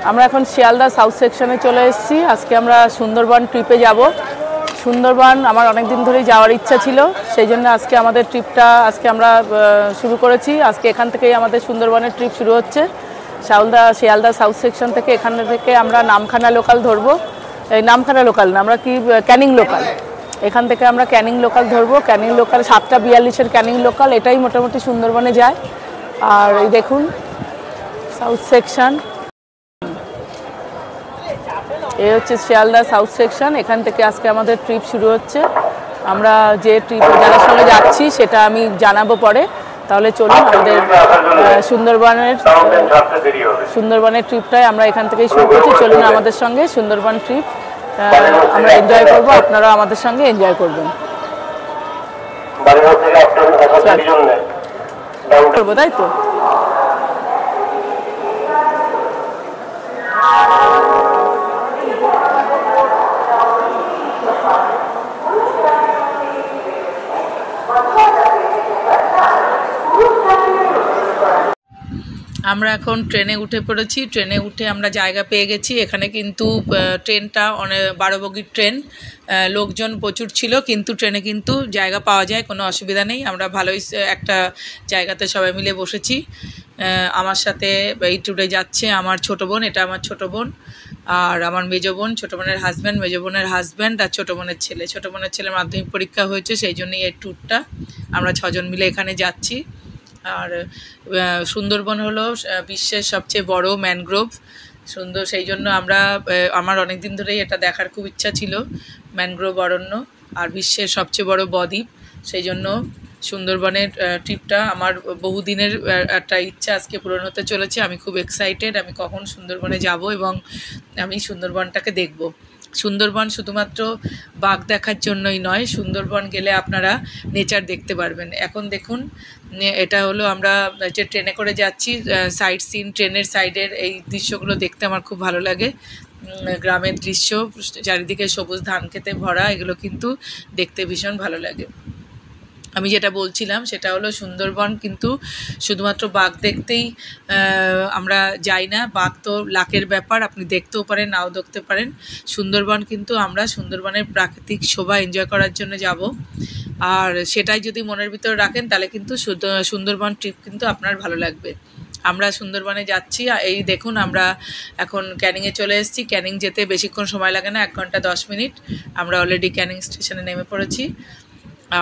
আমরা এখন শিয়ালদা সাউথ সেকশনে চলে এসেছি। আজকে আমরা সুন্দরবন ট্রিপে যাব। সুন্দরবন আমার অনেক দিন ধরেই যাওয়ার ইচ্ছা ছিল, সেই জন্য আজকে আমাদের ট্রিপটা আমরা শুরু করেছি। আজকে এখান থেকেই আমাদের সুন্দরবনের ট্রিপ শুরু হচ্ছে। শিয়ালদা সাউথ সেকশন থেকে এখান থেকে আমরা নামখানা লোকাল ধরবো। এই নামখানা লোকাল না, আমরা ক্যানিং লোকাল। এখান থেকে আমরা ক্যানিং লোকাল ধরবো। ক্যানিং লোকাল 7:42-এর ক্যানিং লোকাল, এটাই মোটামুটি সুন্দরবনে যায়। আর এই দেখুন সাউথ সেকশন, এই হচ্ছে শিয়ালদা সাউথ সেকশন। এখান থেকে আজকে আমাদের ট্রিপ শুরু হচ্ছে। আমরা যে ট্রিপ যার সঙ্গে যাচ্ছি সেটা আমি জানাবো পরে। তাহলে চলুন, আমাদের সুন্দরবনের ট্রিপটাই আমরা এখান থেকেই শুরু করছি। চলুন আমাদের সঙ্গে সুন্দরবন ট্রিপ আমরা এনজয় করবো, আপনারা আমাদের সঙ্গে এনজয় করবেন। করবো তাই তো। আমরা এখন ট্রেনে উঠে পড়েছি। ট্রেনে উঠে আমরা জায়গা পেয়ে গেছি। এখানে কিন্তু ট্রেনটা অনেক 12 বগির ট্রেন, লোকজন প্রচুর ছিল, কিন্তু ট্রেনে কিন্তু জায়গা পাওয়া যায়, কোনো অসুবিধা নেই। আমরা ভালোই একটা জায়গাতে সবাই মিলে বসেছি। আমার সাথে এই ট্যুরে যাচ্ছে আমার ছোটো বোন, এটা আমার ছোটো বোন, আর আমার মেজো বোন, ছোটো বোনের হাজব্যান্ড, মেজো বোনের হাজব্যান্ড আর ছোটো বোনের ছেলে। ছোটো বোনের ছেলের মাধ্যমিক পরীক্ষা হয়েছে, সেই জন্যই এই ট্যুরটা। আমরা 6 জন মিলে এখানে যাচ্ছি। আর সুন্দরবন হলো বিশ্বের সবচেয়ে বড় ম্যানগ্রোভ সেই জন্য আমার অনেক দিন ধরেই এটা দেখার খুব ইচ্ছা ছিল, ম্যানগ্রোভ অরণ্য আর বিশ্বের সবচেয়ে বড় বদ্বীপ। সেই জন্য সুন্দরবনের ট্রিপটা আমার বহুদিনের একটা ইচ্ছা আজকে পূরণ হতে চলেছে। আমি খুব এক্সাইটেড, আমি কখন সুন্দরবনে যাব এবং আমি সুন্দরবনটাকে দেখব। সুন্দরবন শুধুমাত্র বাঘ দেখার জন্যই নয়, সুন্দরবন গেলে আপনারা নেচার দেখতে পারবেন। এখন দেখুন, এটা হলো আমরা যে ট্রেনে করে যাচ্ছি, সাইড সিন, ট্রেনের সাইডের এই দৃশ্যগুলো দেখতে আমার খুব ভালো লাগে। গ্রামের দৃশ্য, চারিদিকে সবুজ ধান খেতে ভরা, এগুলো কিন্তু দেখতে ভীষণ ভালো লাগে। আমি যেটা বলছিলাম সেটা হলো সুন্দরবন কিন্তু শুধুমাত্র বাঘ দেখতেই আমরা যাই না। বাঘ তো লাকের ব্যাপার, আপনি দেখতেও পারেন, নাও দেখতে পারেন। সুন্দরবন কিন্তু আমরা সুন্দরবনের প্রাকৃতিক শোভা এনজয় করার জন্য যাব। আর সেটাই যদি মনের ভিতরে রাখেন তাহলে কিন্তু সুন্দরবন ট্রিপ কিন্তু আপনার ভালো লাগবে। আমরা সুন্দরবনে যাচ্ছি। এই দেখুন, আমরা এখন ক্যানিংয়ে চলে এসেছি। ক্যানিং যেতে বেশিক্ষণ সময় লাগে না, 1 ঘন্টা 10 মিনিট। আমরা অলরেডি ক্যানিং স্টেশনে নেমে পড়েছি।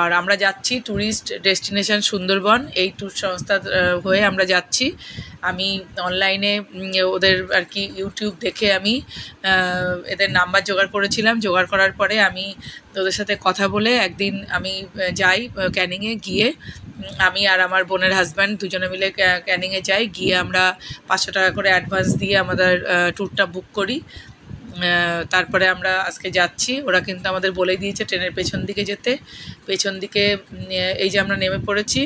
আর আমরা যাচ্ছি ট্যুরিস্ট ডেস্টিনেশন সুন্দরবন, এই ট্যুর সংস্থা হয়ে আমরা যাচ্ছি। আমি অনলাইনে ওদের আর কি ইউটিউব দেখে আমি এদের নাম্বার জোগাড় করেছিলাম। জোগাড় করার পরে আমি ওদের সাথে কথা বলে একদিন আমি যাই ক্যানিংয়ে। গিয়ে আমি আর আমার বোনের হাজব্যান্ড দুজনে মিলে ক্যানিংয়ে যাই। গিয়ে আমরা 500 টাকা করে অ্যাডভান্স দিয়ে আমাদের ট্যুরটা বুক করি। তারপরে আমরা আজকে যাচ্ছি। ওরা কিন্তু আমাদের বলেই দিয়েছে ট্রেনের পেছন দিকে যেতে। পেছন দিকে এই যে আমরা নেমে পড়েছি।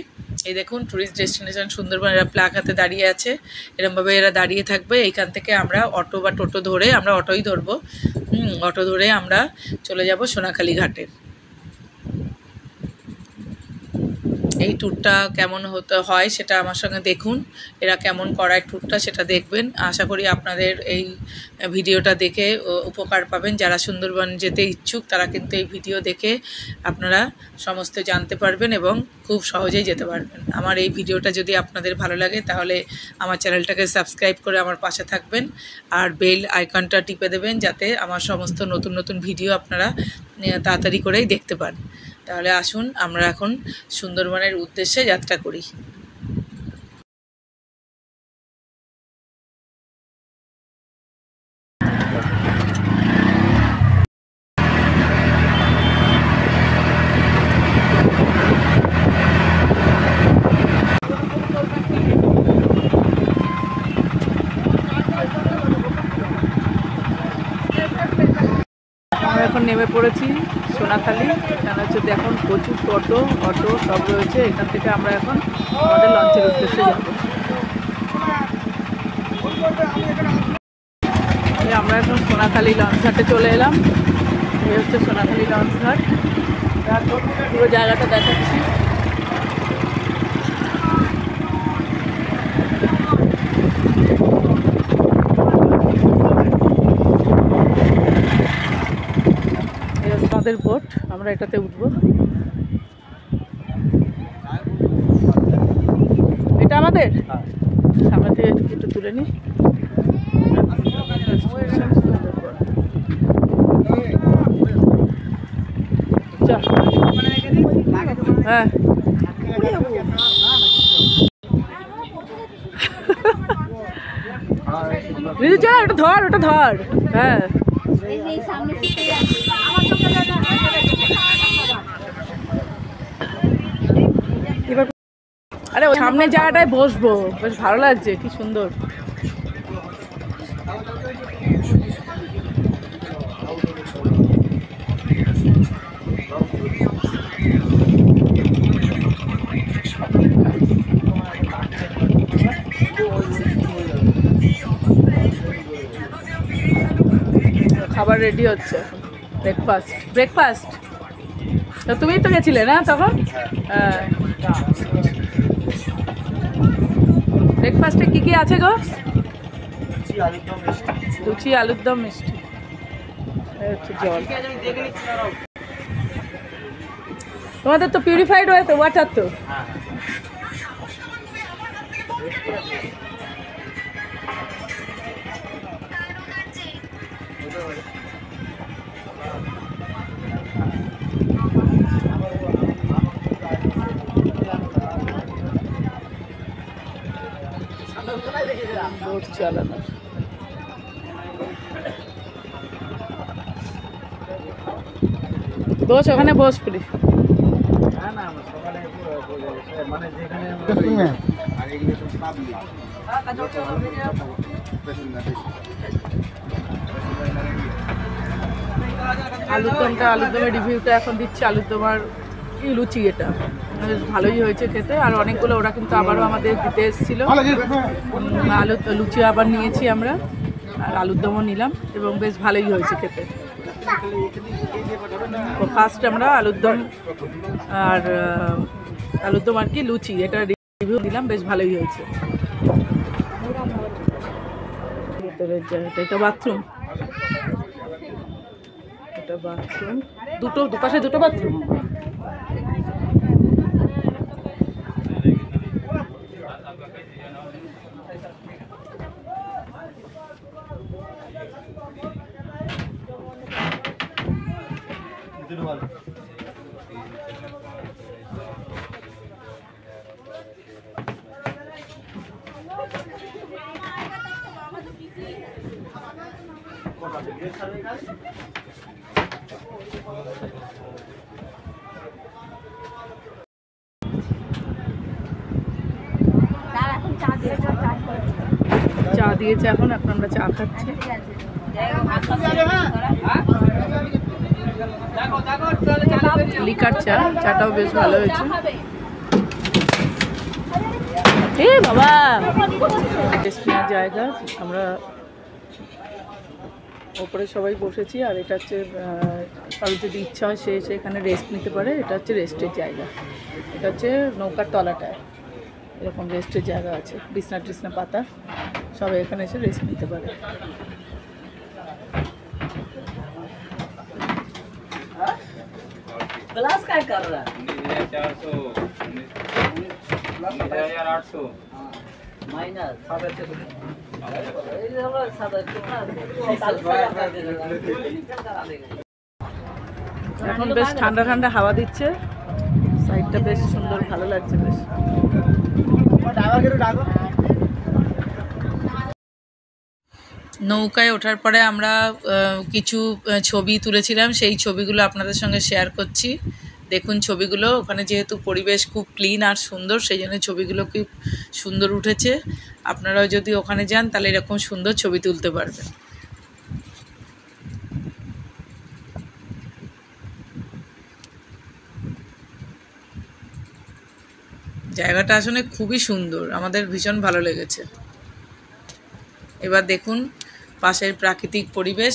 এই দেখুন, ট্যুরিস্ট ডেস্টিনেশন সুন্দরবন, এরা প্লাগ হাতে দাঁড়িয়ে আছে, এরকমভাবে এরা দাঁড়িয়ে থাকবে। এইখান থেকে আমরা অটো বা টোটো ধরে, আমরা অটোই ধরবো, অটো ধরে আমরা চলে যাব সোনাখালি ঘাটে। এই ট্যুরটা কেমন হয় সেটা আমার সঙ্গে দেখুন। এরা কেমন করায় ট্যুরটা সেটা দেখবেন। আশা করি আপনাদের এই ভিডিওটা দেখে উপকার পাবেন। যারা সুন্দরবন যেতে ইচ্ছুক তারা কিন্তু এই ভিডিও দেখে আপনারা সমস্ত জানতে পারবেন এবং খুব সহজেই যেতে পারবেন। আমার এই ভিডিওটা যদি আপনাদের ভালো লাগে তাহলে আমার চ্যানেলটাকে সাবস্ক্রাইব করে আমার পাশে থাকবেন আর বেল আইকনটা টিপে দেবেন, যাতে আমার সমস্ত নতুন নতুন ভিডিও আপনারা তাড়াতাড়ি করেই দেখতে পান। তাহলে আসুন আমরা এখন সুন্দরবনের উদ্দেশ্যে যাত্রা করি। আমরা এখন নেমে পড়েছি সোনাখালি। এখানে হচ্ছে এখন প্রচুর অটো সব রয়েছে। এখান থেকে আমরা এখন আমাদের লঞ্চের উদ্দেশ্যে যাব। আমরা এখন সোনাখালি লঞ্চ ঘাটে চলে এলাম। এই হচ্ছে সোনাখালি লঞ্চ ঘাট। পুরো জায়গাটা দেখাচ্ছি। আমাদের বোট, আমরা এটাতে উঠবো। এটা আমাদের সামনে থেকে একটু তুলে নিই। হ্যাঁ চল, ওটা ধর, ওটা ধর। হ্যাঁ এবার আরে ওই সামনের জায়গাটায় বসবো, বেশ ভালো লাগছে, কি সুন্দর। খাবার রেডি হচ্ছে, ব্রেকফাস্ট তো তুমিই তো গেছিলে না তখন? হ্যাঁ, ব্রেকফাস্টে কি আছে গো? লুচি, আলুর দম, মিষ্টি, হচ্ছে জল। তোমাদের তো পিউরিফাইড ওয়াটার তো। বোট চালানো, বস ওখানে, বস প্লিজ। আলুর দমের রিভিউটা এখন দিচ্ছে। আলুর দম আর লুচি, এটা বেশ ভালোই হয়েছে খেতে। আর অনেকগুলো ওরা কিন্তু আবারও আমাদের দিতে এসেছিলো। লুচি আবার নিয়েছি আমরা, আর আলুর দমও নিলাম, এবং বেশ ভালোই হয়েছে খেতে। তো ফার্স্ট আমরা আলুর দম আর কি লুচি, এটা রিভিউ দিলাম, বেশ ভালোই হয়েছে। এটা বাথরুম, দুপাশে দুটো বাথরুম। চা দিয়েছে, এখন আমরা চা খাচ্ছি। লিকার চা, চাটাও বেশ ভালো হয়েছে। এ বাবা, রেস্ট নেওয়ার জায়গা, আমরা ওপরে সবাই বসেছি। আর এটা হচ্ছে কারোর যদি ইচ্ছা হয় সে এখানে রেস্ট নিতে পারে। এটা হচ্ছে রেস্টের জায়গা। এটা হচ্ছে নৌকার তলাটায় এরকম রেস্টের জায়গা আছে, বিছনা টিছনা পাতা, সবাই এখানে এসে রেস্ট নিতে পারে। क्लास काय कर रहा है? 400 माइनस এখন বেশ ঠান্ডা ঠান্ডা হাওয়া দিচ্ছে, সাইডটা বেশ সুন্দর, ভালো লাগছে বেশ। নৌকায় ওঠার পরে আমরা কিছু ছবি তুলেছিলাম, সেই ছবিগুলো আপনাদের সঙ্গে শেয়ার করছি। দেখুন ছবিগুলো, ওখানে যেহেতু পরিবেশ খুব ক্লিন আর সুন্দর, সেই জন্য ছবিগুলো খুব সুন্দর উঠেছে। আপনারাও যদি ওখানে যান তাহলে এরকম সুন্দর ছবি তুলতে পারবেন। জায়গাটা আসলে খুবই সুন্দর, আমাদের ভীষণ ভালো লেগেছে। এবার দেখুন পাশের প্রাকৃতিক পরিবেশ,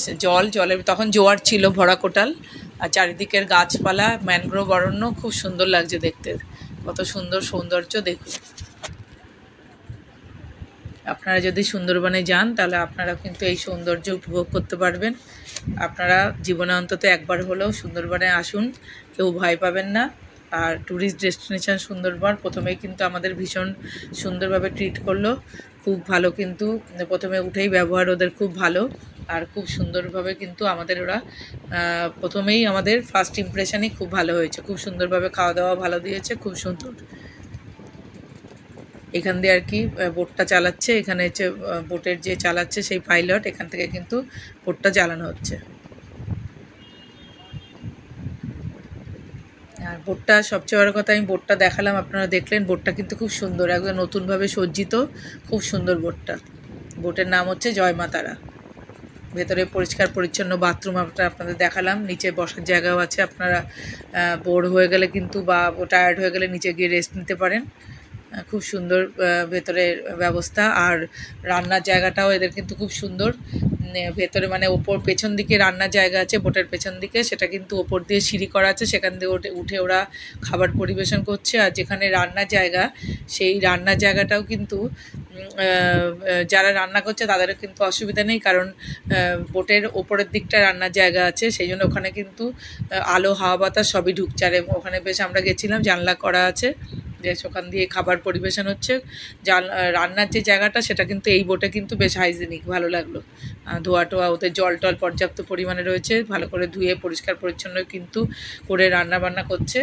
জলের তখন জোয়ার ছিল, ভরা কোটাল, আর চারিদিকের গাছপালা, ম্যানগ্রোভ অরণ্য, খুব সুন্দর লাগছে দেখতে। কত সুন্দর সৌন্দর্য দেখুন। আপনারা যদি সুন্দরবনে যান তাহলে আপনারা কিন্তু এই সৌন্দর্য উপভোগ করতে পারবেন। আপনারা জীবনে অন্তত একবার হলেও সুন্দরবনে আসুন, কেউ ভয় পাবেন না। আর ট্যুরিস্ট ডেস্টিনেশন সুন্দরবন প্রথমেই কিন্তু আমাদের ভীষণ সুন্দরভাবে ট্রিট করলো, খুব ভালো। কিন্তু প্রথমে উঠেই ব্যবহার ওদের খুব ভালো, আর খুব সুন্দরভাবে কিন্তু আমাদের ওরা প্রথমেই আমাদের ফার্স্ট ইমপ্রেশনই খুব ভালো হয়েছে। খুব সুন্দরভাবে খাওয়া দাওয়া ভালো দিয়েছে, খুব সুন্দর। এখান দিয়ে আর কি বোটটা চালাচ্ছে, এখানে হচ্ছে বোটের যে চালাচ্ছে সেই পাইলট, এখান থেকে কিন্তু বোটটা চালানো হচ্ছে। আর বোটটা সবচেয়ে বড় কথা, আমি বোটটা দেখালাম, আপনারা দেখলেন। বোটটা কিন্তু খুব সুন্দর, একদম নতুনভাবে সজ্জিত, খুব সুন্দর বোটটা। বোটের নাম হচ্ছে জয় মা তারা। ভেতরে পরিষ্কার পরিচ্ছন্ন বাথরুম আপনাদের দেখালাম, নিচে বসার জায়গাও আছে। আপনারা বোর হয়ে গেলে কিন্তু বা টায়ার্ড হয়ে গেলে নিচে গিয়ে রেস্ট নিতে পারেন। খুব সুন্দর ভেতরের ব্যবস্থা। আর রান্নার জায়গাটাও এদের কিন্তু খুব সুন্দর। ভেতরে মানে ওপর পেছন দিকে রান্নার জায়গা আছে, বোটের পেছন দিকে, সেটা কিন্তু ওপর দিয়ে সিঁড়ি করা আছে, সেখান দিয়ে উঠে ওরা খাবার পরিবেশন করছে। আর যেখানে রান্নার জায়গা, সেই রান্নার জায়গাটাও কিন্তু যারা রান্না করছে তাদেরও কিন্তু অসুবিধা নেই, কারণ বোটের ওপরের দিকটা রান্নার জায়গা আছে, সেই জন্য ওখানে কিন্তু আলো হাওয়া বাতাস সবই ঢুকছে। আর ওখানে বেশ আমরা গেছিলাম, জানলা করা আছে, যে ওখান দিয়ে খাবার পরিবেশন হচ্ছে। রান্নার যে জায়গাটা সেটা কিন্তু এই বোটে কিন্তু বেশ হাইজেনিক, ভালো লাগলো। ধোয়া টোয়া, ওদের জল টল পর্যাপ্ত পরিমাণে রয়েছে, ভালো করে ধুয়ে পরিষ্কার পরিচ্ছন্ন কিন্তু করে রান্না বান্না করছে।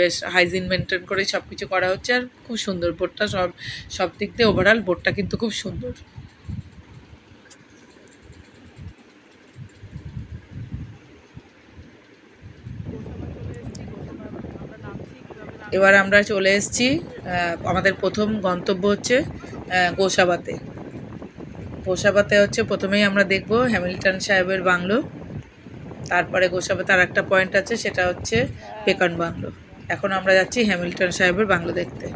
বেশ হাইজিন মেনটেন করেই সব কিছু করা হচ্ছে। আর খুব সুন্দর বোটটা, সব দিক দিয়ে ওভারঅল বোটটা কিন্তু খুব সুন্দর। এবার আমরা চলে এসেছি, আমাদের প্রথম গন্তব্য হচ্ছে গোসাবাতে। গোসাবাতে হচ্ছে প্রথমেই আমরা দেখব হ্যামিল্টন সাহেবের বাংলো, তারপরে গোসাবাতে আর একটা পয়েন্ট আছে, সেটা হচ্ছে পেকন বাংলো। এখন আমরা যাচ্ছি হ্যামিল্টন সাহেবের বাংলো দেখতে।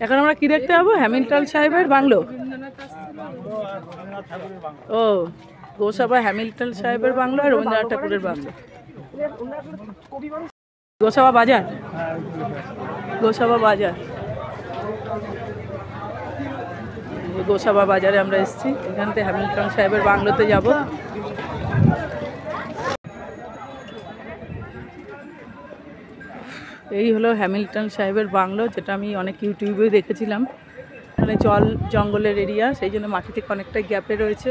এখন আমরা কি দেখতে যাবো? হ্যামিল্টন সাহেবের বাংলো। ও, গোসাবা হ্যামিল্টন সাহেবের বাংলো আর রবীন্দ্রনাথ ঠাকুরের বাংলো। গোসাবা বাজার, গোসাবা বাজার, গোসাবা বাজারে আমরা এসেছি। এখান থেকে হ্যামিল্টন সাহেবের বাংলোতে যাব। এই হলো হ্যামিল্টন সাহেবের বাংলো, যেটা আমি অনেক ইউটিউবে দেখেছিলাম। মানে জল জঙ্গলের এরিয়া, সেই জন্য মাটি থেকে অনেকটা গ্যাপে রয়েছে।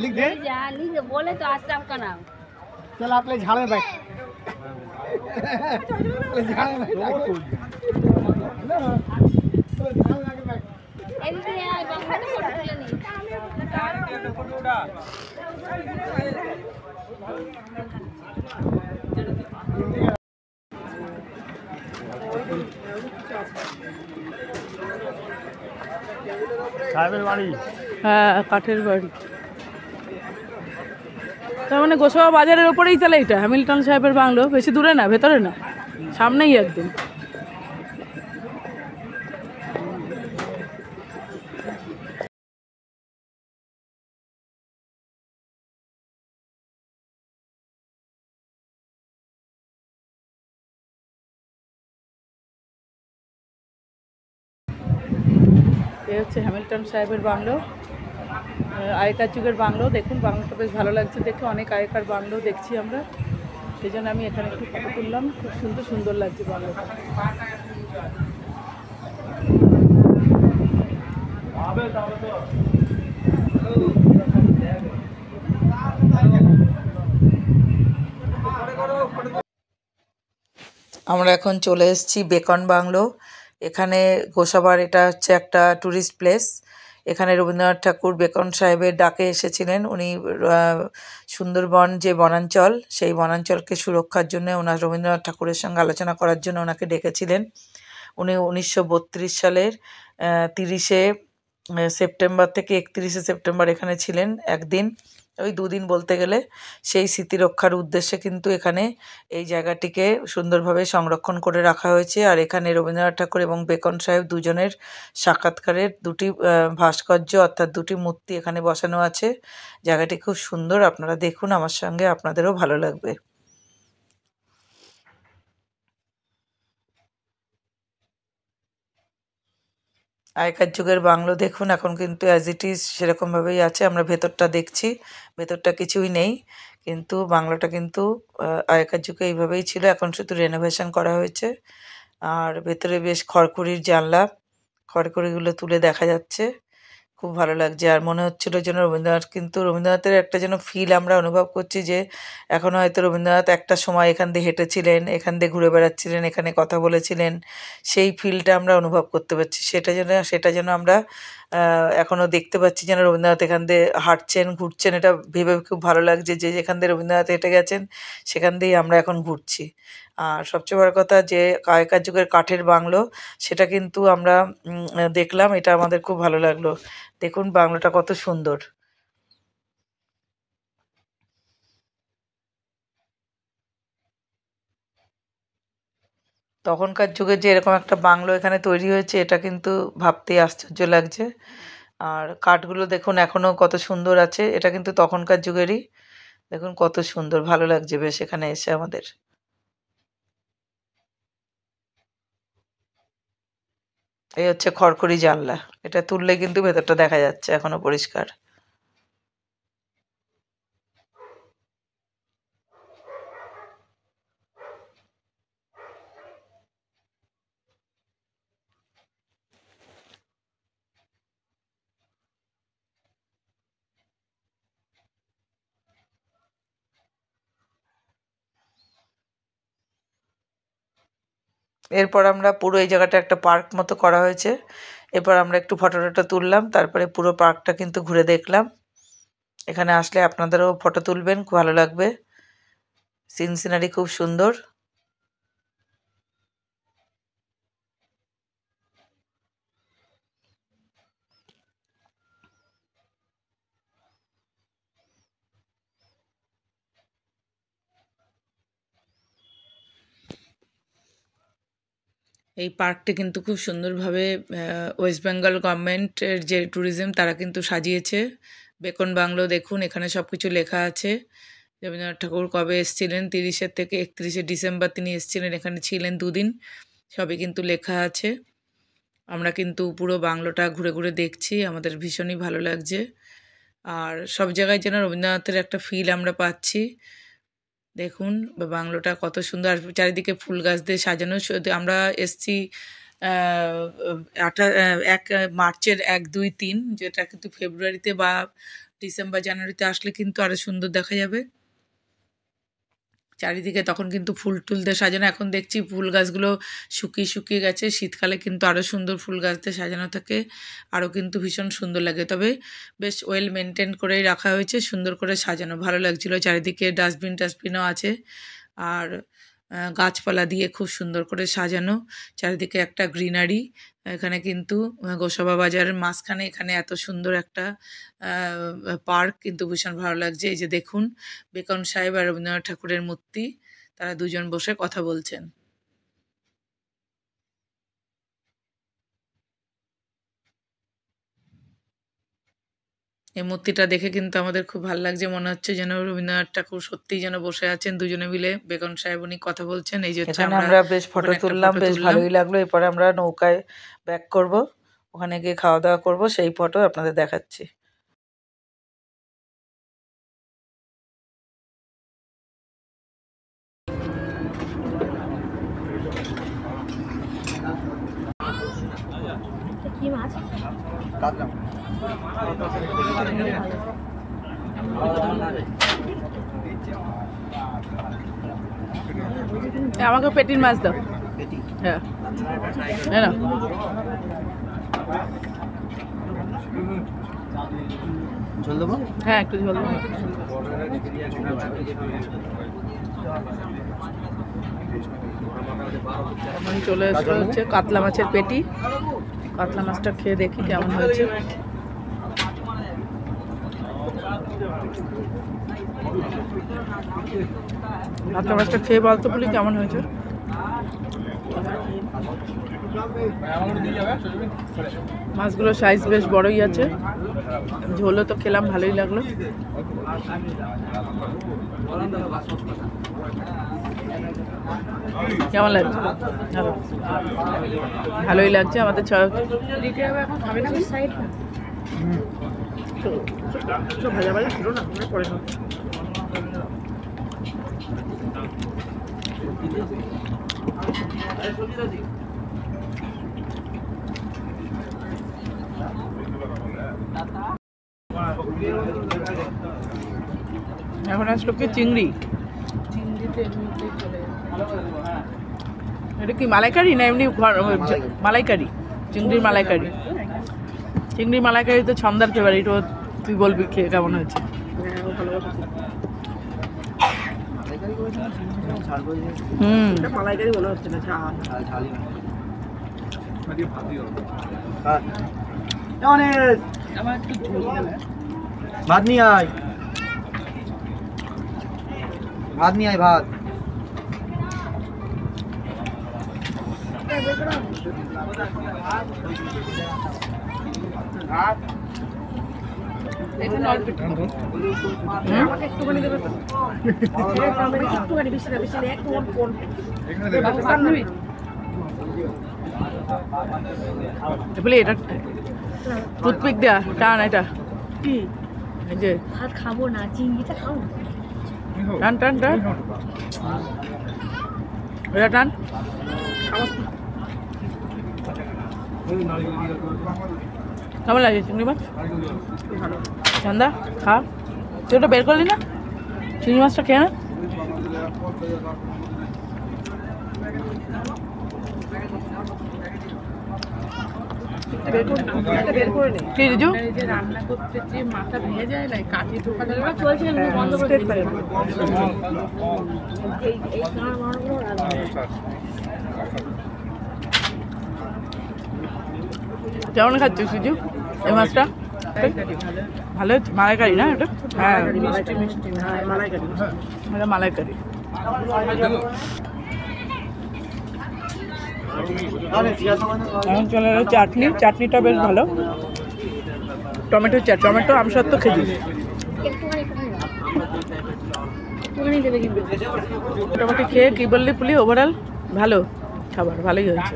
लिख दे बोले तो आज आपका नाम चल आप ले झाड़ में बैठ झाड़ में সাহেবের বাড়ি, হ্যাঁ, কাঠের বাড়ি। তার মানে গোসাবা বাজারের ওপরেই তাহলে এটা হ্যামিল্টন সাহেবের বাংলো। বেশি দূরে না, ভেতরে না, সামনেই একদম। এ হচ্ছে হ্যামিল্টন সাহেবের বাংলো, আগেকার যুগের বাংলো। দেখুন বাংলোটা বেশ ভালো লাগছে দেখে, অনেক আগেকার বাংলো দেখছি আমরা, সেই জন্য আমি এখানে একটু ফটো তুললাম। খুব সুন্দর সুন্দর লাগছে বাংলোটা। আমরা এখন চলে এসেছি বেকন বাংলো। এখানে গোসাবার এটা হচ্ছে একটা ট্যুরিস্ট প্লেস। এখানে রবীন্দ্রনাথ ঠাকুর বেকন সাহেবের ডাকে এসেছিলেন। উনি সুন্দরবন যে বনাঞ্চল, সেই বনাঞ্চলকে সুরক্ষার জন্য ওনার রবীন্দ্রনাথ ঠাকুরের সঙ্গে আলোচনা করার জন্য ওনাকে ডেকেছিলেন। উনি 1932 সালের 30শে সেপ্টেম্বর থেকে 31শে সেপ্টেম্বর এখানে ছিলেন একদিন। ওই দুদিন বলতে গেলে। সেই স্মৃতি রক্ষার উদ্দেশ্যে কিন্তু এখানে এই জায়গাটিকে সুন্দরভাবে সংরক্ষণ করে রাখা হয়েছে। আর এখানে রবীন্দ্রনাথ ঠাকুর এবং বেকন সাহেব দুজনের সাক্ষাৎকারের দুটি ভাস্কর্য অর্থাৎ দুটি মূর্তি এখানে বসানো আছে। জায়গাটি খুব সুন্দর, আপনারা দেখুন আমার সঙ্গে, আপনাদেরও ভালো লাগবে। আগেকার যুগের বাংলো দেখুন, এখন কিন্তু অ্যাজ ইট ইজ সেরকমভাবেই আছে। আমরা ভেতরটা দেখছি, ভেতরটা কিছুই নেই, কিন্তু বাংলোটা কিন্তু আগেকার যুগে এইভাবেই ছিল, এখন শুধু রেনোভেশন করা হয়েছে। আর ভেতরে বেশ খড়খড়ির জানলা, খড়খড়িগুলো তুলে দেখা যাচ্ছে, খুব ভালো লাগছে। আর মনে হচ্ছিল যেন রবীন্দ্রনাথের একটা যেন ফিল আমরা অনুভব করছি, যে এখন হয়তো রবীন্দ্রনাথ একটা সময় এখান দিয়ে হেঁটেছিলেন, এখান দিয়ে ঘুরে বেড়াচ্ছিলেন, এখানে কথা বলেছিলেন, সেই ফিলটা আমরা অনুভব করতে পারছি। সেটা যেন আমরা এখনও দেখতে পাচ্ছি, যেন রবীন্দ্রনাথ এখান দিয়ে হাঁটছেন, ঘুরছেন। এটা ভেবে খুব ভালো লাগছে যে যেখান দিয়ে রবীন্দ্রনাথ হেঁটে গেছেন সেখান দিয়েই আমরা এখন ঘুরছি। আর সবচেয়ে বড় কথা, যে আগেকার যুগের কাঠের বাংলো, সেটা কিন্তু আমরা দেখলাম, এটা আমাদের খুব ভালো লাগলো। দেখুন বাংলোটা কত সুন্দর। তখনকার যুগে যে এরকম একটা বাংলো এখানে তৈরি হয়েছে, এটা কিন্তু ভাবতেই আশ্চর্য লাগছে। আর কাঠগুলো দেখুন এখনো কত সুন্দর আছে, এটা কিন্তু তখনকার যুগেরই। দেখুন কত সুন্দর, ভালো লাগছে বেশ এখানে এসে আমাদের। এই হচ্ছে খড়খড়ি জানলা, এটা তুললে কিন্তু ভেতরটা দেখা যাচ্ছে এখনো পরিষ্কার। এরপর আমরা পুরো এই জায়গাটা একটা পার্ক মতো করা হয়েছে, এরপর আমরা একটু ফটো টটো তুললাম, তারপরে পুরো পার্কটা কিন্তু ঘুরে দেখলাম। এখানে আসলে আপনাদেরও ফটো তুলবেন, খুব ভালো লাগবে, সিনারি খুব সুন্দর। এই পার্কটি কিন্তু খুব সুন্দরভাবে ওয়েস্ট বেঙ্গল গভর্নমেন্টের যে ট্যুরিজম তারা কিন্তু সাজিয়েছে। বেকন বাংলো দেখুন, এখানে সব কিছু লেখা আছে। রবীন্দ্রনাথ ঠাকুর কবে এসেছিলেন, 30 থেকে 31 ডিসেম্বর তিনি এসেছিলেন, এখানে ছিলেন দুদিন, সবই কিন্তু লেখা আছে। আমরা কিন্তু পুরো বাংলোটা ঘুরে ঘুরে দেখছি, আমাদের ভীষণই ভালো লাগছে। আর সব জায়গায় যেন রবীন্দ্রনাথের একটা ফিল আমরা পাচ্ছি। দেখুন বাংলোটা কত সুন্দর, আর চারিদিকে ফুল গাছ দিয়ে সাজানো। আমরা এসছি 1 মার্চের 1, 2, 3, যেটা কিন্তু ফেব্রুয়ারিতে বা ডিসেম্বর জানুয়ারিতে আসলে কিন্তু আরও সুন্দর দেখা যাবে। চারিদিকে তখন কিন্তু ফুল টুল দিয়ে সাজানো, এখন দেখছি ফুল গাছগুলো শুকিয়ে শুকিয়ে গেছে, শীতকালে কিন্তু আরও সুন্দর ফুল গাছ দিয়ে সাজানো থাকে, আরও কিন্তু ভীষণ সুন্দর লাগে। তবে বেশ ওয়েল মেনটেন করেই রাখা হয়েছে, সুন্দর করে সাজানো, ভালো লাগছিলো। চারিদিকে ডাস্টবিনও আছে, আর গাছপালা দিয়ে খুব সুন্দর করে সাজানো, চারিদিকে একটা গ্রিনারি। এখানে কিন্তু গোসাবা বাজারের মাঝখানে এখানে এত সুন্দর একটা পার্ক, কিন্তু ভীষণ ভালো লাগছে। এই যে দেখুন বেকন সাহেব আর রবীন্দ্রনাথ ঠাকুরের মূর্তি, তারা দুজন বসে কথা বলছেন। এই মূর্তিটা দেখে কিন্তু আমাদের খুব ভালো লাগছে, মনে হচ্ছে যেন রবীন্দ্রনাথ ঠাকুর সত্যিই যেন বসে আছেন, দুজনে মিলে বেকন সাহেব উনি কথা বলছেন। এই যে আমরা বেশ ফটো তুললাম, বেশ ভালোই লাগলো। এরপরে আমরা নৌকায় ব্যাক করব, ওখানে গিয়ে খাওয়া দাওয়া করব, সেই ফটো আপনাদের দেখাচ্ছি। কি মাছ? আমাকে পেটির মাছ দাও। হ্যাঁ, না ঝোল দেবো? হ্যাঁ, একটু ঝোল দেবো। এখন চলে আসলো হচ্ছে কাতলা মাছের পেটি। কাতলা মাছটা খেয়ে দেখি কেমন হয়েছে। ভাতটা মাছটা খেয়ে বলতো বলি কেমন হয়েছে। মাছগুলোর সাইজ বেশ বড়ই আছে, ঝোলও তো খেলাম, ভালোই লাগলো। কেমন লাগছে? ভালো, ভালোই লাগছে। আমাদের ভাজা ভাজা ছিল না, পরে এখন আসলো কি চিংড়ি। এটা কি মালাইকারি না এমনি মালাইকারি? চিংড়ির মালাইকারি। চিংড়ির মালাইকারি তো ছন্দার ফেভারিট। ও তুই বলবি খেয়ে কেমন হয়েছে। মালাইকারি মনে হচ্ছে না, ভাত নিয়ে আয়, ভাত নিয়ে আয়, ভাত। এটা টুথপিক দেয়া টান, এটা কি যে ভাত খাবো না, চিংড়িটা খাও না। টান টান টান, এটা টান। কেমন লাগে চিংড়ি মাছ? চন্দা খা, তুই ওটা বের করলি না? চিংড়ি মাছটা খেয়ে না। কি রিজু? রান্না করতে যে মাথা ভেঙে যায় না, কাঠি ঢোকা যায় না, চলছে বন্ধ করে দিতে পারে। কেমন খাচ্ছিস রিজু এই মাছটা? ভালো হচ্ছে, মালাইকারি না এটা? হ্যাঁ এটা মালাইকারি। এখন চলে এলো চাটনি। চাটনিটা বেশ ভালো, টমেটো টমেটো আমসত্ব খেজি। মোটামুটি খেয়ে কি বললি পুলি? ওভারঅল ভালো খাবার, ভালোই হয়েছে।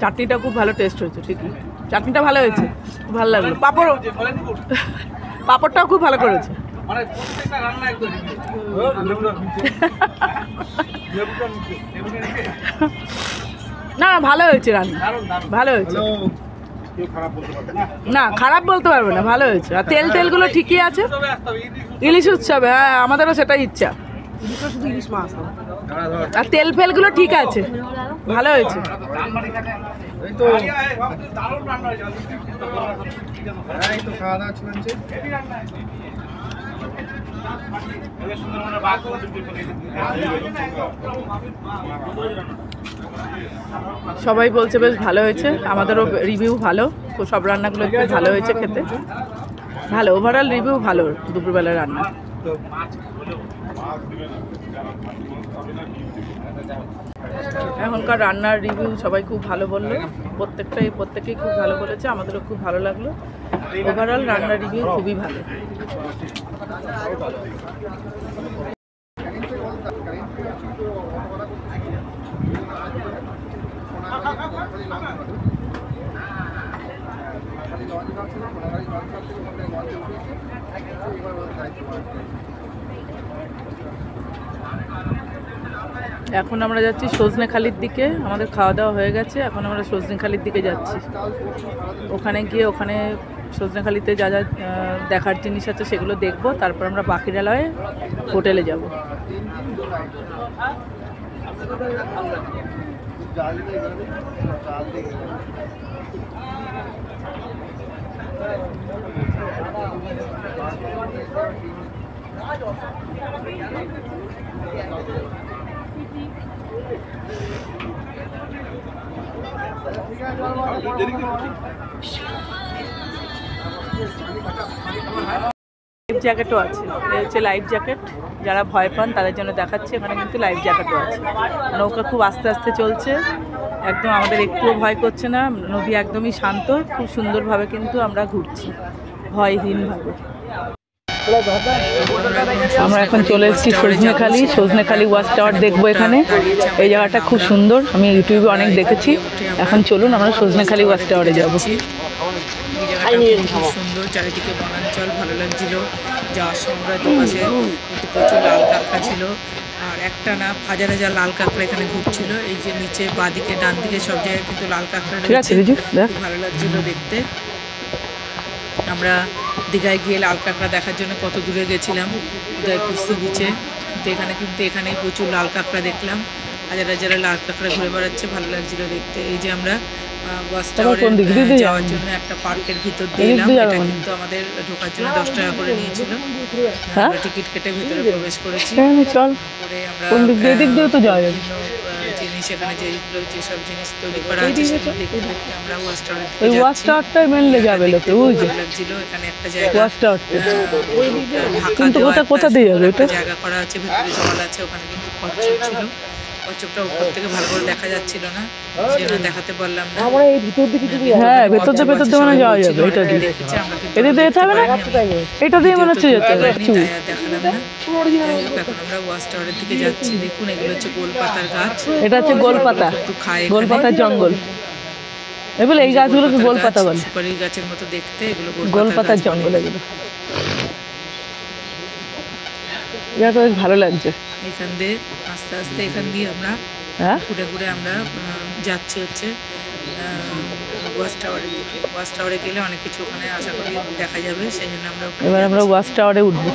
চাটনিটা খুব ভালো টেস্ট হয়েছে, ঠিকই চাটনিটা ভালো হয়েছে, খুব ভালো লাগলো। পাঁপড়টাও খুব ভালো করেছে। না ভালো হয়েছে রান্না, ভালো হয়েছে। না খারাপ বলতে পারবে না, ভালো হয়েছে। আর তেলগুলো ঠিকই আছে। ইলিশ উৎসবে, হ্যাঁ আমাদেরও সেটাই ইচ্ছা। আর তেলগুলো ঠিক আছে, ভালো হয়েছে। সবাই বলছে বেশ ভালো হয়েছে, আমাদেরও রিভিউ ভালো। সব রান্নাগুলো খুব ভালো হয়েছে খেতে, ভালো ওভারঅল রিভিউ ভালো দুপুরবেলার রান্না। এখনকার রান্নার রিভিউ সবাই খুব ভালো বললো, প্রত্যেকেই খুব ভালো বলেছে, আমাদেরও খুব ভালো লাগলো। ওভারঅল রান্নার রিভিউ খুবই ভালো। এখন আমরা যাচ্ছি সজনেখালির দিকে। আমাদের খাওয়া দাওয়া হয়ে গেছে, এখন আমরা সজনেখালির দিকে যাচ্ছি। ওখানে গিয়ে সজনেখালিতে যা যা দেখার জিনিস আছে সেগুলো দেখব, তারপর আমরা বাকিরালয়ে হোটেলে যাব। লাইফ জ্যাকেটও আছে, এই হচ্ছে লাইফ জ্যাকেট। যারা ভয় পান তাদের জন্য দেখাচ্ছে, এখানে কিন্তু লাইফ জ্যাকেটও আছে। নৌকা খুব আস্তে আস্তে চলছে, একদম আমাদের একটুও ভয় করছে না, নদী একদমই শান্ত, খুব সুন্দরভাবে কিন্তু আমরা ঘুরছি ভয়হীনভাবে। আমরা এখন চলে এসেছি সজনেখালি ওয়াচ টাওয়ার দেখবো এখানে। এই জায়গাটা খুব সুন্দর, আমি ইউটিউবে অনেক দেখেছি। এখন চলুন আমরা সজনেখালি ওয়াচ টাওয়ারে যাবো। খুব সুন্দর, চারিদিকে বনাঞ্চল, ভালো লাগছিল। যাওয়ার সময় দুপাশে কিন্তু প্রচুর লাল কাঁকড়া ছিল, আর একটা না হাজার হাজার লাল কাঁকড়া এখানে ঘুরছিল। এই যে নিচে বাঁদিকে ডান দিকে সব জায়গায় কিন্তু লাল কাঁকড়া রয়েছে, ভালো লাগছিল দেখতে। আমরা দীঘায় গিয়ে লাল কাঁকড়া দেখার জন্য কত দূরে গেছিলাম, উদয়পুর সি বিচে, তো এখানে কিন্তু এখানেই প্রচুর লাল কাঁকড়া দেখলাম। হাজার হাজার লাল কাঁকড়া ঘুরে বেড়াচ্ছে, ভালো লাগছিল দেখতে। এই যে আমরা ওয়াচ টাওয়ারে যাওয়ার জন্য একটা পার্কের ভিতর দিয়ে এলাম। এটা কিন্তু আমাদের ঢোকার জন্য 10 টাকা করে নিয়েছিল। আমরা টিকিট কেটে ভিতরে প্রবেশ করেছি। পরে আমরা জিনিস এখানে যেসব জিনিস তৈরি করা আছে সেগুলো দেখতে দেখতে আমরা ওয়াচ টাওয়ারটাই মেনলে যাবে লোকে, বুঝছো? ভালো লাগছিল। এখানে একটা জায়গা কোথা দিয়ে যাবে, এটা জায়গা করা আছে, ভিতরে জল আছে, ওখানে কিন্তু কচ্ছপ ছিল। কচ্ছপটা উপর থেকে ভালো করে দেখা যাচ্ছিল না, সেটা দেখাতে পারলাম না। হ্যাঁ, ভেতর দিয়ে মানে যাওয়া যাবে, এটা দিয়ে দেখেছি আমরা, এটা দিয়ে যেতে হবে না, এটা দিয়ে মনে হচ্ছে যেতে হবে, দেখালাম না। এখন আমরা ওয়াচ টাওয়ারের দিকে যাচ্ছি। দেখুন, এগুলো হচ্ছে গোলপাতার গাছ, এটা হচ্ছে গোলপাতা, গোলপাতার জঙ্গল। এগুলো এই গাছগুলোকে গোলপাতা বলে, সুপারি গাছের মতো দেখতে, এগুলো গোলপাতার জঙ্গল। এগুলো এটা তো বেশ ভালো লাগছে। এখান দিয়ে আস্তে আস্তে এখান দিয়ে আমরা ঘুরে ঘুরে আমরা যাচ্ছি হচ্ছে ওয়াচ টাওয়ারের দিকে। ওয়াচ টাওয়ারে গেলে অনেক কিছু ওখানে আশা করি দেখা যাবে, সেই জন্য আমরা এবার আমরা ওয়াচ টাওয়ারে উঠবো।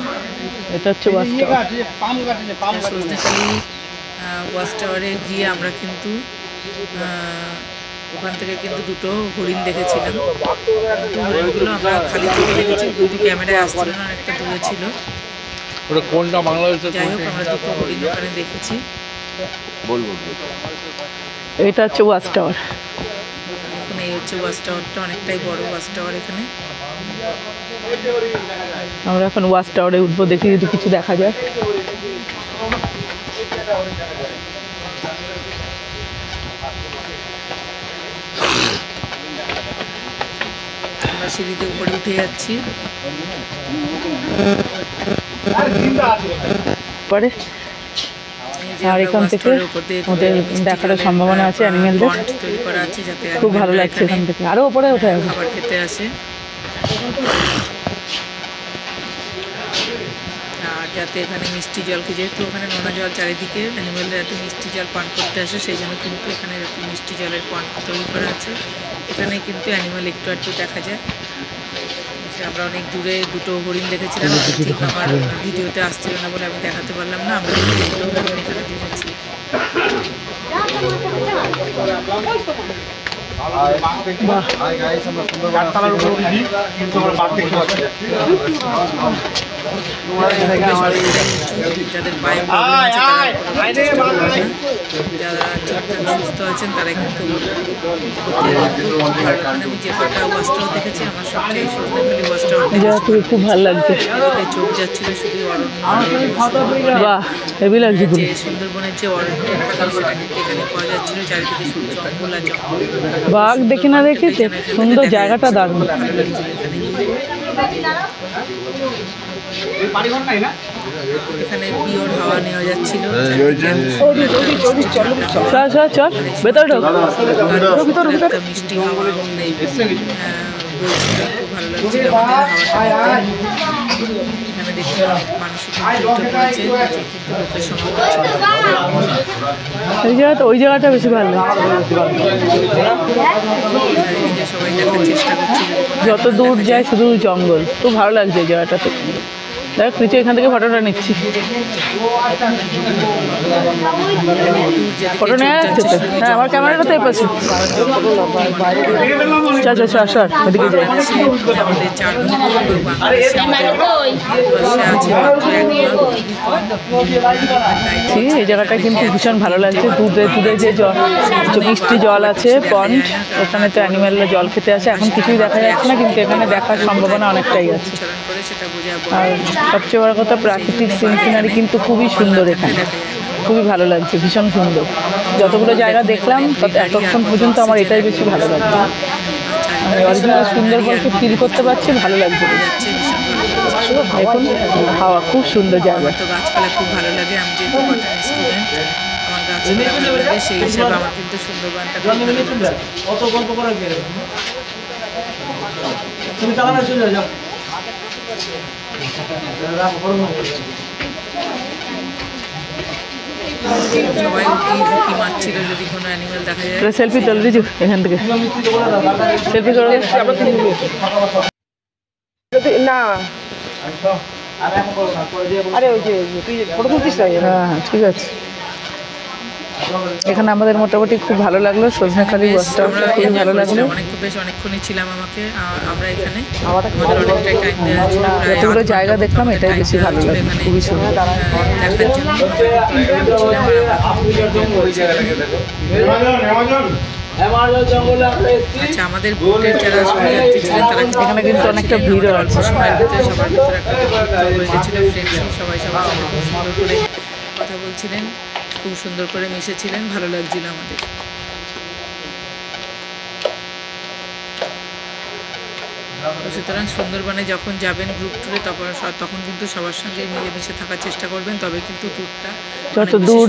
এটা হচ্ছে ওয়াচ টাওয়ার। সজনেখালি ওয়াচ টাওয়ারে গিয়ে আমরা কিন্তু ওখান থেকে কিন্তু দুটো হরিণ দেখেছিলাম। কিন্তু হরিণগুলো আমরা খালি চোখে দেখেছি, দুটো ক্যামেরায় আসছিল না, অনেকটা দূরে ছিল। যাই হোক, আমরা দুটো হরিণ ওখানে দেখেছি। এটা হচ্ছে ওয়াচ টাওয়ার। এখন এই হচ্ছে ওয়াচ টাওয়ারটা, অনেকটাই বড় ওয়াচ টাওয়ার এখানে। আমরা এখন ওয়াচ টাওয়ারে উঠবো, দেখি যদি কিছু দেখা যায়। আমরা সিঁড়িতে উপরে উঠে যাচ্ছি। পরে আর এখান থেকে ওদের দেখার সম্ভাবনা আছে, অ্যানিমেলদের তৈরি করা আছে, যাতে খুব ভালো লাগছে। এখান থেকে আরো উপরে উঠে খাবার খেতে আসে, আর যাতে এখানে মিষ্টি জল, যেহেতু ওখানে নোনা জল চারিদিকে, অ্যানিমেলরা যাতে মিষ্টি জল পান করতে আসে, সেই জন্য কিন্তু এখানে এরকম মিষ্টি জলের পয়েন্ট তৈরি করা আছে। এখানে কিন্তু অ্যানিমেল একটু একটু দেখা যায়। আমরা অনেক দূরে দুটো হরিণ দেখেছিলাম, ঠিক আমার ভিডিওতে আসছিল না বলে আমি দেখাতে পারলাম না। আমরা দুটো হরিণ এখানে দেখেছি। যাদের পায়ে যারা ঠিকঠাক সুস্থ আছেন তারা কিন্তু আমি যে কটা ওয়াচ টাওয়ার দেখেছি, আমার সবচেয়ে সজনেখালি ওয়াচ টাওয়ার খুব ভালো লাগছে। চোখ যাচ্ছিল শুধু অরণ্য, যে সুন্দরবনের যে অরণ্য সেটা কিন্তু এখানে পাওয়া যাচ্ছিল। চারিদিকে শুধু জঙ্গল আর জঙ্গল, বাঘ দেখি না দেখি, সুন্দর জায়গাটা দারুণ, ভালো লাগছিল এখানে। এখানে পিওর হাওয়া নেওয়া যাচ্ছিল, মিষ্টি হাওয়া বলছিল, খুব ভালো লাগছিল আমাদের হাওয়াটা। এখানে দেখতে মানুষ উঠে পড়েছে, কিন্তু লোকের সমাগম, ওই জায়গাটা বেশি ভালো লাগছে। সবাই দেখার চেষ্টা করছে, যত দূর যায় শুধু জঙ্গল, খুব ভালো লাগছে এই জায়গাটাতে। দেখ নিচে এখান থেকে ফটোটা নিচ্ছি। ফটো নেওয়া যাচ্ছে তো? হ্যাঁ আমার ক্যামেরাটা তো এই পাশে। সর ওদিকে যাই। আমাদের 4 ভাগ বাংলাদেশে এই জায়গাটা কিন্তু ভীষণ ভালো লাগছে। দুধে যে জল, মিষ্টি জল আছে, পন্ড, ওখানে তো অ্যানিম্যালরা জল খেতে আসে। এখন কিছুই দেখা যাচ্ছে না, কিন্তু এখানে দেখার সম্ভাবনা অনেকটাই আছে। আর সবচেয়ে বড় কথা, প্রাকৃতিক সিনারি কিন্তু খুবই সুন্দর। এখানে খুবই ভালো লাগছে, ভীষণ সুন্দর। যতগুলো জায়গা দেখলাম এতক্ষণ পর্যন্ত আমার এটাই বেশি ভালো লাগছে। মানে অরিজিনাল সুন্দরবনকে ফিল করতে পারছি, ভালো লাগছে। এখন হাওয়া খুব সুন্দর জায়গা। তো গাছপালা খুব ভালো লাগে। আমি যেহেতু বটানি স্টুডেন্ট, আমার গাছপালা ভালো লাগে, সেই হিসাবে আমার কিন্তু সুন্দরবনটা খুব ভালো লাগে। সবাই উকি মারছিল যদি কোনো অ্যানিমেল দেখা যায়। সেলফি তোল রিজু এখান থেকে, সেলফি তোল না। আরে ওই যে তুই ফটো তুলছিস না? হ্যাঁ হ্যাঁ ঠিক আছে। এখানে আমাদের মোটামুটি খুব ভালো লাগলো। সজনেখালি বাসটা খুবই ভালো লাগলো। অনেকক্ষণই ছিলাম আমরা এখানে। আমাদের অনেকটাই টাইম দেওয়া ছিল। যতগুলো জায়গা দেখলাম এটাই বেশি ভালো লাগলো, খুবই সুন্দর দেখার জন্য। আচ্ছা, আমাদের বোটের যারা সহযাত্রী ছিলেন তারা এখানে কিন্তু অনেকটা ভিড়ও আছে। সময়ের ভিতরে সবার ভিতরে একটা হয়ে গেছিলো, ফ্রেন্ডশিপ। সবাই সবার সাথে খুব সুন্দর করে কথা বলছিলেন, খুব সুন্দর করে মিশেছিলেন, ভালো লাগছিল আমাদের। সুতরাং সুন্দরবনে যখন যাবেন গ্রুপ ট্যুরে, তখন কিন্তু সবার সঙ্গে মিলেমিশে থাকার চেষ্টা করবেন, তবে কিন্তু ট্যুরটা যত দূর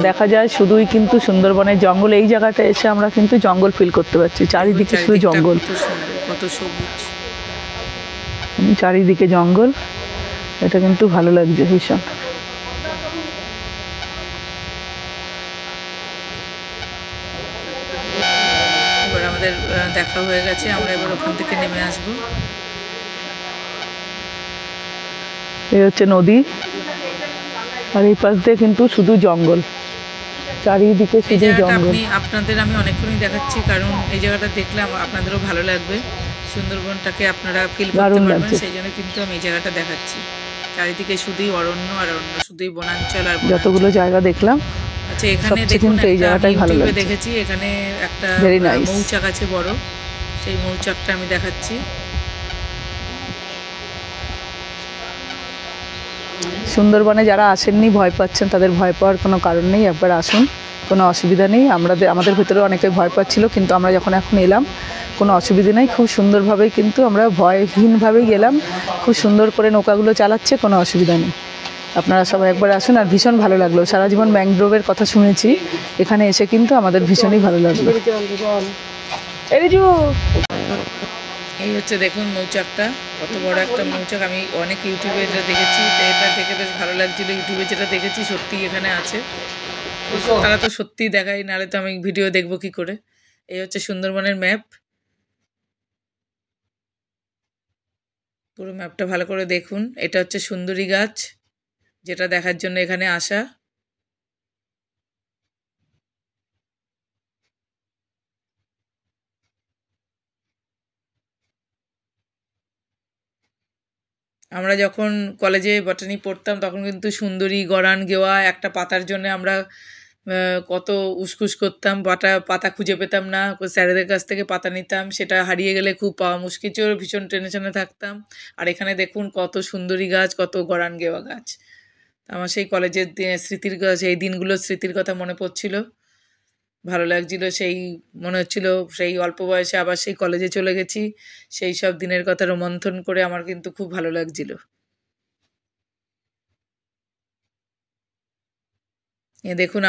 দেখা যায় শুধুই কিন্তু সুন্দরবনের জঙ্গল। এই জায়গাটা এসে আমরা কিন্তু জঙ্গল ফিল করতে পারছি, চারিদিকে শুধু জঙ্গল, কত সবুজ, চারিদিকে জঙ্গল। এটা কিন্তু ভালো লাগছে ভীষণ। এবার আমাদের দেখা হয়ে গেছে, আমরা এবার ওখান থেকে নেমে আসবো। এই হচ্ছে নদী, আর এই পাশ দিয়ে কিন্তু শুধু জঙ্গল, চারিদিকে শুধু জঙ্গল। আপনাদের আমি অনেকক্ষণই দেখাচ্ছি, কারণ এই জায়গাটা দেখলে আপনাদেরও ভালো লাগবে, সুন্দরবনটাকে আপনারা ফিল করতে পারবেন, সেই জন্য কিন্তু আমি এই জায়গাটা দেখাচ্ছি। চারিদিকে শুধুই অরণ্য আর অরণ্য, শুধুই বনাঞ্চল আর যতগুলো জায়গা দেখলাম। আচ্ছা, এখানে দেখুন এই জায়গাটাই ভালো লাগছে, দেখেছি এখানে একটা মৌচাক আছে বড়, সেই মৌচাকটা আমি দেখাচ্ছি। সুন্দরবনে যারা আসেননি, ভয় পাচ্ছেন, তাদের ভয় পাওয়ার কোনো কারণ নেই, একবার আসুন, কোনো অসুবিধা নেই। আমাদের ভিতরে অনেকে ভয় পাচ্ছিল, কিন্তু আমরা যখন এখন এলাম কোনো অসুবিধা নেই, খুব সুন্দরভাবেই কিন্তু আমরা ভয়হীনভাবেই গেলাম। খুব সুন্দর করে নৌকাগুলো চালাচ্ছে, কোনো অসুবিধা নেই। আপনারা সবাই একবার আসুন। আর ভীষণ ভালো লাগলো, সারা জীবন ম্যানগ্রোভের কথা শুনেছি, এখানে এসে কিন্তু আমাদের ভীষণই ভালো লাগলো। এই হচ্ছে দেখুন মৌচাকটা, কত বড় একটা মৌচাক। আমি অনেক ইউটিউবে এটা দেখেছি, তো এটা দেখে বেশ ভালো লাগছিল। ইউটিউবে যেটা দেখেছি সত্যি এখানে আছে, তারা তো সত্যিই দেখায়, নাহলে তো আমি ভিডিও দেখবো কি করে। এই হচ্ছে সুন্দরবনের ম্যাপ, পুরো ম্যাপটা ভালো করে দেখুন। এটা হচ্ছে সুন্দরী গাছ, যেটা দেখার জন্য এখানে আসা। আমরা যখন কলেজে বটানি পড়তাম তখন কিন্তু সুন্দরী, গরান, গেওয়া একটা পাতার জন্য আমরা কত উসখুস করতাম, পাতা খুঁজে পেতাম না, স্যারেদের কাছ থেকে পাতা নিতাম, সেটা হারিয়ে গেলে খুব পাওয়া মুশকিল ছিল, ভীষণ টেনশনে থাকতাম। আর এখানে দেখুন কত সুন্দরী গাছ, কত গরান গেওয়া গাছ। আমার সেই কলেজের স্মৃতির সেই দিনগুলোর স্মৃতির কথা মনে পড়ছিল, ভালো লাগছিল। সেই মনে হচ্ছিল সেই অল্প বয়সে আবার সেই কলেজে চলে গেছি, সেই সব দিনের কথা রোমন্থন করে আমার কিন্তু খুব ভালো লাগছিল। দেখুন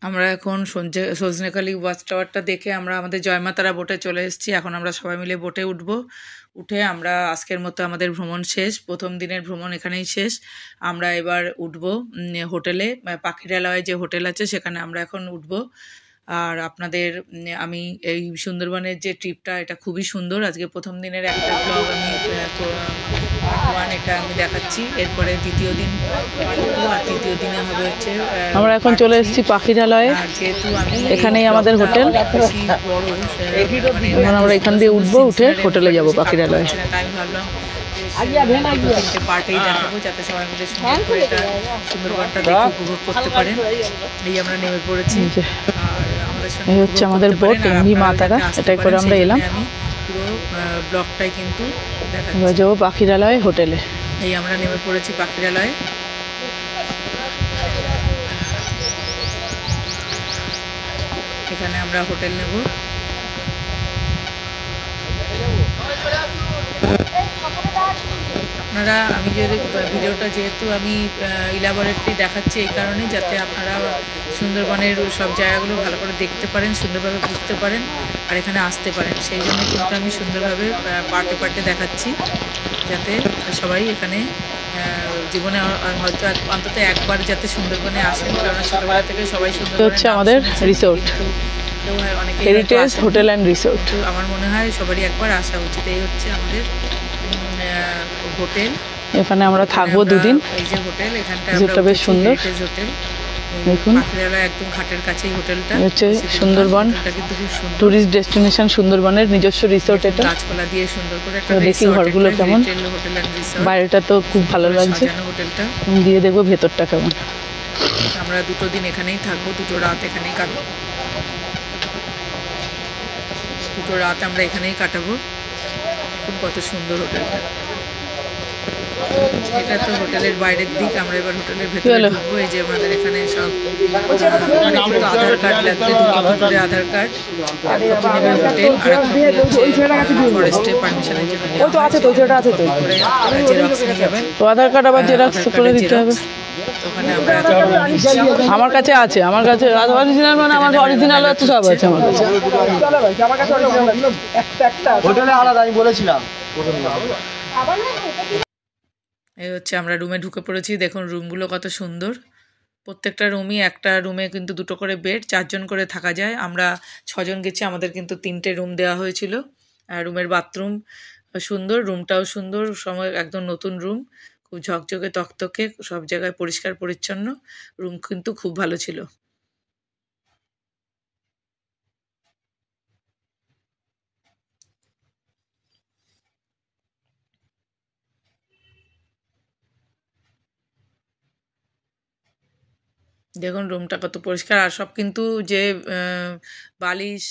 আমরা এখন সজনেখালি ওয়াচ টাওয়ারটা দেখে আমরা আমাদের জয়মাতারা বোটে চলে এসেছি। এখন আমরা সবাই মিলে বোটে উঠে আমরা আজকের মতো আমাদের ভ্রমণ শেষ, প্রথম দিনের ভ্রমণ এখানেই শেষ। আমরা এবার উঠবো হোটেলে, পাখিরালয়ে যে হোটেল আছে সেখানে আমরা এখন উঠবো। আর আপনাদের আমি এই সুন্দরবনের যে ট্রিপটা, এটা খুবই সুন্দর। আজকে প্রথম দিনের একটা ব্লগ আমি 1 এটা আমি দেখাচ্ছি। এরপরে দ্বিতীয় দিন part 2 আর তৃতীয় দিনে হবে হচ্ছে আমরা এখন part চলে 3। এসেছি পাখিরালয়ে। আর যেহেতু আমি এখানেই আমাদের হোটেল। বেশি বড় মানে এখন আমরা এখান দিয়ে উঠবো, উঠে হোটেলে যাব পাখিরালয়ে। আমি ভাবলাম তিনটে পার্টেই দেখাবো যাতে সবাই মিলে সুন্দর করে এটা সুন্দরবনটা দেখে উপভোগ করতে পারেন। এই আমরা নেমে পড়েছি এই যে, আর আমাদের সঙ্গে এই হচ্ছে উপভোগ আমাদের করতে বোট, পারেন। আর এমভি মা আপনারাও তারা। যাতে আসতে এটাই করে পারেন, আমরা সেই এলাম। জন্য আমি পুরো ব্লগটাই কিন্তু দেখাচ্ছি। এবার যাবো পাখিরালয় হোটেলে। এই আমরা নেমে পড়েছি পাখিরালয়ে। এখানে আমরা হোটেল নেব। আপনারা আমি যে ভিডিওটা যেহেতু আমি ইলাবোরেটলি দেখাচ্ছি এই কারণেই যাতে আপনারা সুন্দরবনের সব জায়গাগুলো ভালো করে দেখতে পারেন, সুন্দরভাবে বুঝতে পারেন আর এখানে আসতে পারেন। সেই জন্য কিন্তু আমি সুন্দরভাবে পার্টে পার্টে দেখাচ্ছি যাতে সবাই এখানে জীবনে হয়তো অন্তত একবার যাতে সুন্দরবনে আসেন, কারণ ছোটোবেলা থেকে সবাই সুন্দরবনে হচ্ছে আমাদের resort, heritage hotel and resort. আমার মনে হয় সবারই একবার আসা উচিত। এই হচ্ছে আমাদের হোটেল। এখানে আমরা থাকবো দুদিন। এই যে হোটেল, এখানটা রিসোর্টটা বেশ সুন্দর, হোটেল দেখুন। পাখিরালয় একদম ঘাটের কাছেই হোটেলটা। হচ্ছে সুন্দরবন কিন্তু খুব সুন্দর ট্যুরিস্ট ডেস্টিনেশন, সুন্দরবনের নিজস্ব রিসোর্ট এটা। গাছপালা দিয়ে সুন্দর করে একটা দেখি ঘরগুলো কেমন। Hotel and resort. বাইরেটা তো খুব ভালো লাগছে, হোটেলটা দিয়ে দেখবো ভেতরটা কেমন। আমরা 2 দিন এখানেই থাকবো, 2 রাত এখানেই কাটাবো। 2 রাত আমরা এখানেই কাটাবো। খুব কত সুন্দর হোটেলটা। এটা তো হোটেলের বাইরের দিক। আমরা এবার হোটেলের ভেতরে ঢুকবো। এই যে আমাদের এখানে সব মানে কিন্তু আধার কার্ড লাগবে, 2 কপি করে আধার কার্ড, 1 কপি নেবে হোটেল আর 1 কপি হচ্ছে ফরেস্টে পারমিশনের জন্য। ওই তো আছে তো, যেটা আছে তো, জেরক্স নিয়ে যাবেন। তো আধার কার্ড আবার জেরক্স করে দিতে হবে। ওখানে আমরা আমার কাছে আছে, আমার কাছে অরিজিনাল মানে আমার অরিজিনাল আছে, সব আছে আমার কাছে। হোটেলে আলাদা আমি বলেছিলাম। এই হচ্ছে আমরা রুমে ঢুকে পড়েছি। দেখুন রুমগুলো কত সুন্দর। প্রত্যেকটা রুমই, একটা রুমে কিন্তু 2টো করে বেড, 4 জন করে থাকা যায়। আমরা 6 জন গেছি, আমাদের কিন্তু 3টে রুম দেওয়া হয়েছিল। রুমের বাথরুম সুন্দর, রুমটাও সুন্দর, সময় একদম নতুন রুম, খুব ঝকঝকে তকতকে, সব জায়গায় পরিষ্কার পরিচ্ছন্ন। রুম কিন্তু খুব ভালো ছিল। দেখুন রুমটা কত পরিষ্কার। আর সব কিন্তু যে বালিশ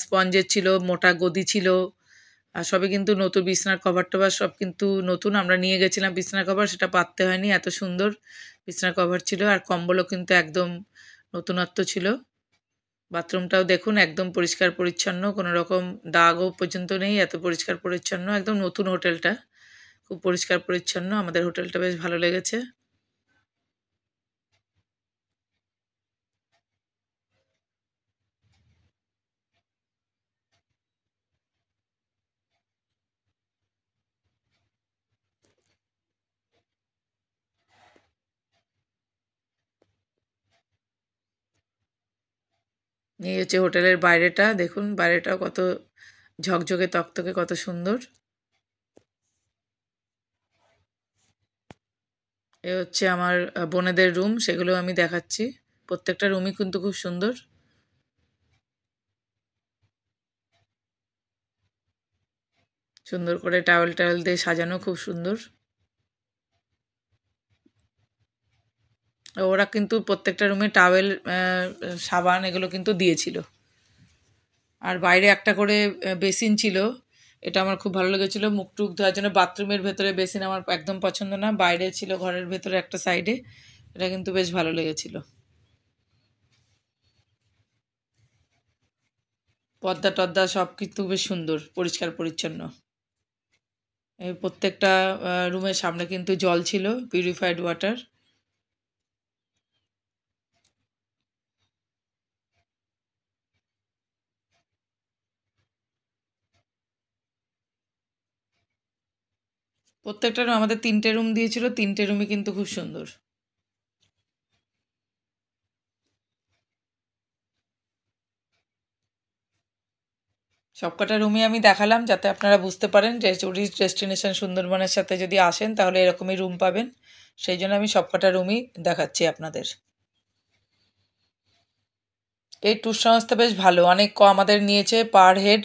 স্পঞ্জের ছিল, মোটা গদি ছিল, আর সবই কিন্তু নতুন। বিছনার কভার টভার সব কিন্তু নতুন। আমরা নিয়ে গেছিলাম বিছনার কভার, সেটা পাততে হয়নি, এত সুন্দর বিছনার কভার ছিল। আর কম্বলও কিন্তু একদম নতুনত্ব ছিল। বাথরুমটাও দেখুন একদম পরিষ্কার পরিচ্ছন্ন, কোনো রকম দাগও পর্যন্ত নেই, এত পরিষ্কার পরিচ্ছন্ন, একদম নতুন হোটেলটা, খুব পরিষ্কার পরিচ্ছন্ন। আমাদের হোটেলটা বেশ ভালো লেগেছে। এই হচ্ছে হোটেলের বাইরেটা, দেখুন বাইরেটাও কত ঝকঝকে তকতকে, কত সুন্দর। এ হচ্ছে আমার বোনেদের রুম, সেগুলো আমি দেখাচ্ছি। প্রত্যেকটা রুমই কিন্তু খুব সুন্দর। সুন্দর করে টাওয়েল টাওয়েল দিয়ে সাজানো, খুব সুন্দর। ওরা কিন্তু প্রত্যেকটা রুমে টাওয়েল, সাবান এগুলো কিন্তু দিয়েছিল। আর বাইরে একটা করে বেসিন ছিল, এটা আমার খুব ভালো লেগেছিলো মুখ টুক ধোয়ার জন্য। বাথরুমের ভেতরে বেসিন আমার একদম পছন্দ না, বাইরে ছিল ঘরের ভেতরে একটা সাইডে, এটা কিন্তু বেশ ভালো লেগেছিল। পর্দা টর্দা সব কিন্তু বেশ সুন্দর, পরিষ্কার পরিচ্ছন্ন। এই প্রত্যেকটা রুমের সামনে কিন্তু জল ছিল, পিউরিফাইড ওয়াটার। প্রত্যেকটা রুম, আমাদের 3টে রুম দিয়েছিল, 3টে রুমই কিন্তু খুব সুন্দর। সবকটা রুমই আমি দেখালাম যাতে আপনারা বুঝতে পারেন যে টুরিস্ট ডেস্টিনেশন সুন্দরবনের সাথে যদি আসেন তাহলে এরকমই রুম পাবেন, সেই জন্য আমি সবকটা রুমই দেখাচ্ছি আপনাদের। এই ট্যুর সংস্থা বেশ ভালো, অনেক কম আমাদের নিয়েছে পার হেড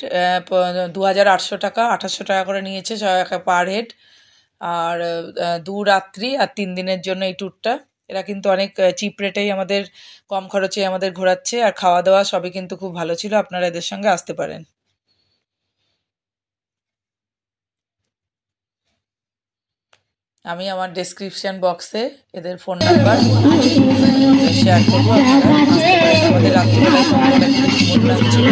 2800 টাকা, 2800 টাকা করে নিয়েছে পার হেড। আর 2 রাত্রি আর 3 দিনের জন্য এই ট্যুরটা। এরা কিন্তু অনেক চিপ রেটেই আমাদের, কম খরচে আমাদের ঘোরাচ্ছে, আর খাওয়া দাওয়া সবই কিন্তু খুব ভালো ছিল, আপনারা এদের সঙ্গে আসতে পারেন। আমি আমার ডেসক্রিপশন বক্সে এদের ফোন নাম্বার শেয়ার করবো, আপনারা আসতে পারেন। আমাদের রাত্রিবেলায় সন্ধ্যাবেলা কিন্তু ঘুমোর লাগছিল।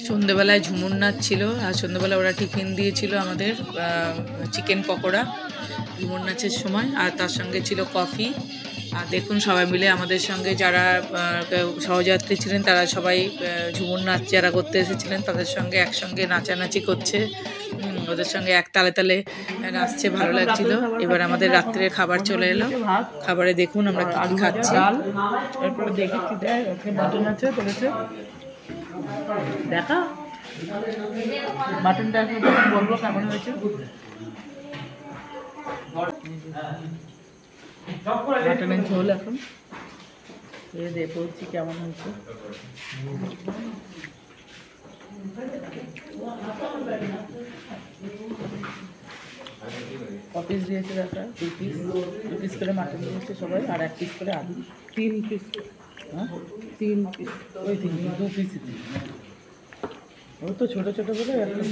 সন্ধ্যেবেলায় ঝুমুর নাচ ছিল, আর সন্ধ্যেবেলা ওরা টিফিন দিয়েছিল আমাদের চিকেন পকোড়া ঝুমুর নাচের সময়, আর তার সঙ্গে ছিল কফি। আর দেখুন সবাই মিলে আমাদের সঙ্গে যারা সহযাত্রী ছিলেন তারা সবাই ঝুমুর নাচ যারা করতে এসেছিলেন তাদের সঙ্গে একসঙ্গে নাচানাচি করছে, ওদের সঙ্গে এক তালে তালে নাচছে, ভালো লাগছিল। এবার আমাদের রাত্রের খাবার চলে এলো, খাবারে দেখুন আমরা কি কি খাচ্ছি। এরপরে দেখেছি দেখ মাটন আছে বলেছে, দেখা মাটনটা এখন বলবো কেমন হয়েছে। মাটনের ঝোল এখন বলছি কেমন হয়েছে। পিস দিয়েছে দেখা, 2 পিস করে মাটন দিয়েছে সবাই, আর 1 পিস করে আলু। 3 পিস, হ্যাঁ 3 পিস, ওই 2 পিস। ও তো ছোটো ছোটো বলে একটা